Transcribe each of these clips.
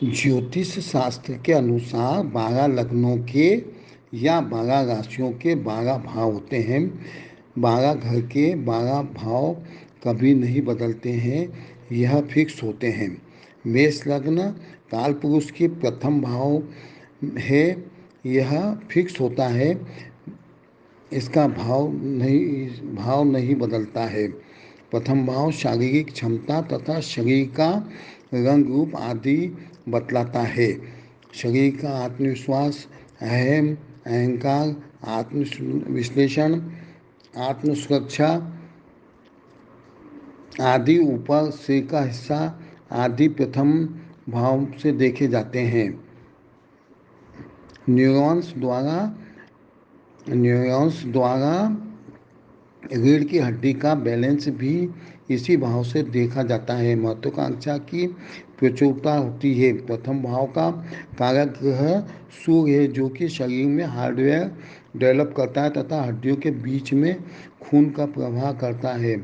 ज्योतिष शास्त्र के अनुसार 12 लग्नों के या 12 राशियों के 12 भाव होते हैं। 12 घर के 12 भाव कभी नहीं बदलते हैं, यह फिक्स होते हैं। मेष लग्न काल पुरुष के प्रथम भाव है, यह फिक्स होता है, इसका भाव नहीं बदलता है। प्रथम भाव शारीरिक क्षमता तथा शरीर का रंग रूप आदि बतलाता है। शरीर का आत्मविश्वास, अहंकार, आत्म विश्लेषण, आत्म सुरक्षा आदि ऊपर से का हिस्सा आदि प्रथम भाव से देखे जाते हैं। न्यूरॉन्स द्वारा रीढ़ की हड्डी का बैलेंस भी इसी भाव से देखा जाता है। महत्वाकांक्षा की प्रचुरता होती है। प्रथम भाव का कारक ग्रह सूर्य है, जो कि शरीर में हार्डवेयर डेवलप करता है तथा हड्डियों के बीच में खून का प्रवाह करता है।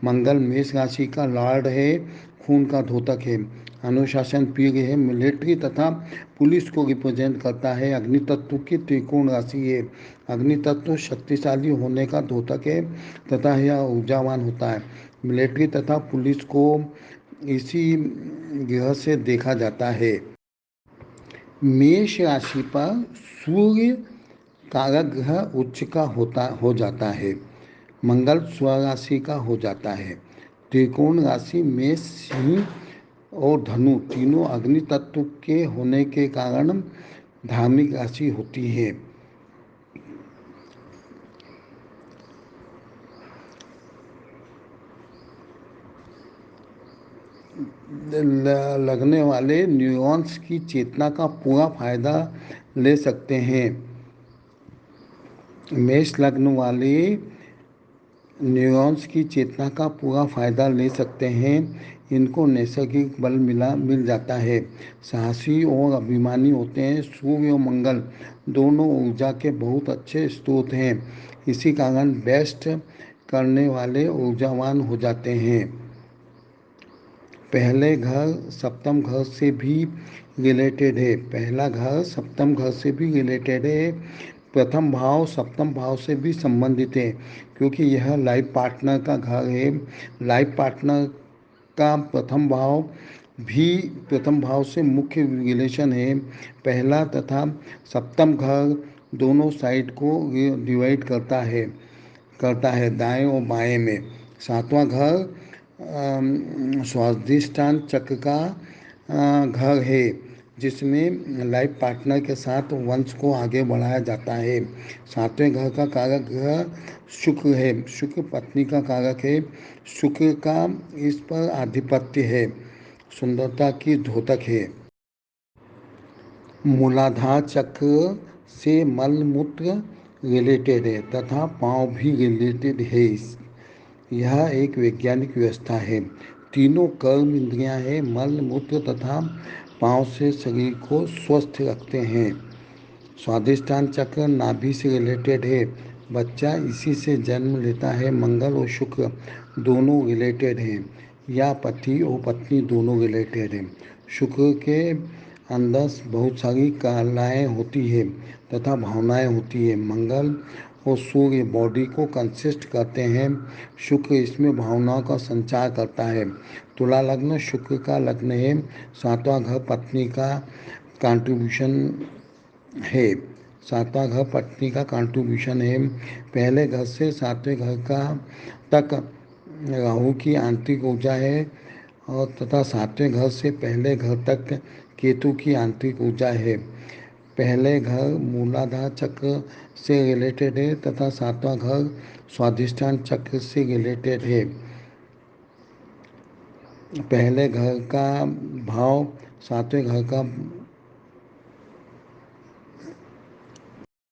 मंगल मेष राशि का लॉर्ड है, खून का द्योतक है। अनुशासन प्रिय है, मिलिट्री तथा पुलिस को रिप्रेजेंट करता है। अग्नि तत्व की त्रिकोण राशि है। अग्नि तत्व शक्तिशाली होने का द्योतक है तथा यह ऊर्जावान होता है। मिलिट्री तथा पुलिस को इसी ग्रह से देखा जाता है। मेष राशि पर सूर्य कारक ग्रह उच्च का हो जाता है। मंगल स्वराशि का हो जाता है। त्रिकोण राशि मेष, सिंह और धनु तीनों अग्नि तत्व के होने के कारण धार्मिक राशि होती है। लगने वाले न्यूरॉन्स की चेतना का पूरा फायदा ले सकते हैं। मेष लग्न वाले न्यूरॉन्स की चेतना का पूरा फायदा ले सकते हैं। इनको नैसर्गिक बल मिल जाता है। साहसी और अभिमानी होते हैं। सूर्य और मंगल दोनों ऊर्जा के बहुत अच्छे स्रोत हैं। इसी कारण बेस्ट करने वाले ऊर्जावान हो जाते हैं। पहले घर सप्तम घर से भी रिलेटेड है। पहला घर सप्तम घर से भी रिलेटेड है। प्रथम भाव सप्तम भाव से भी संबंधित है, क्योंकि यह लाइफ पार्टनर का घर है। लाइफ पार्टनर का प्रथम भाव से मुख्य रिलेशन है। पहला तथा सप्तम घर दोनों साइड को डिवाइड करता है दाएं और बाएं में। सातवां घर स्वादिष्टान चक्र का घर है, जिसमें लाइफ पार्टनर के साथ वंश को आगे बढ़ाया जाता है। सातवें घर का कारक ग्रह शुक्र है। शुक्र पत्नी का कारक है। शुक्र का इस पर आधिपत्य है। सुंदरता की द्योतक है। मूलाधार चक्र से मल मूत्र रिलेटेड है तथा पाँव भी रिलेटेड है। यह एक वैज्ञानिक व्यवस्था है। तीनों कर्म इंद्रियां हैं। मल मूत्र तथा पाँव से शरीर को स्वस्थ रखते हैं। स्वादिष्टान चक्र नाभि से रिलेटेड है। बच्चा इसी से जन्म लेता है। मंगल और शुक्र दोनों रिलेटेड हैं, या पति और पत्नी दोनों रिलेटेड हैं। शुक्र के अंदर बहुत सारी कलाएँ होती है तथा भावनाएं होती है। मंगल और सूर्य बॉडी को कंसिस्ट करते हैं। शुक्र इसमें भावनाओं का संचार करता है। तुला लग्न शुक्र का लग्न है। सातवां घर पत्नी का कंट्रीब्यूशन है। सातवां घर पत्नी का कंट्रीब्यूशन है। पहले घर से सातवें घर का तक राहु की आंतरिक ऊर्जा है, और तथा सातवें घर से पहले घर तक केतु की आंतरिक ऊर्जा है। पहले घर मूलाधार चक्र से रिलेटेड है तथा सातवां घर स्वाधिष्ठान चक्र से रिलेटेड है। पहले घर का भाव सातवें घर का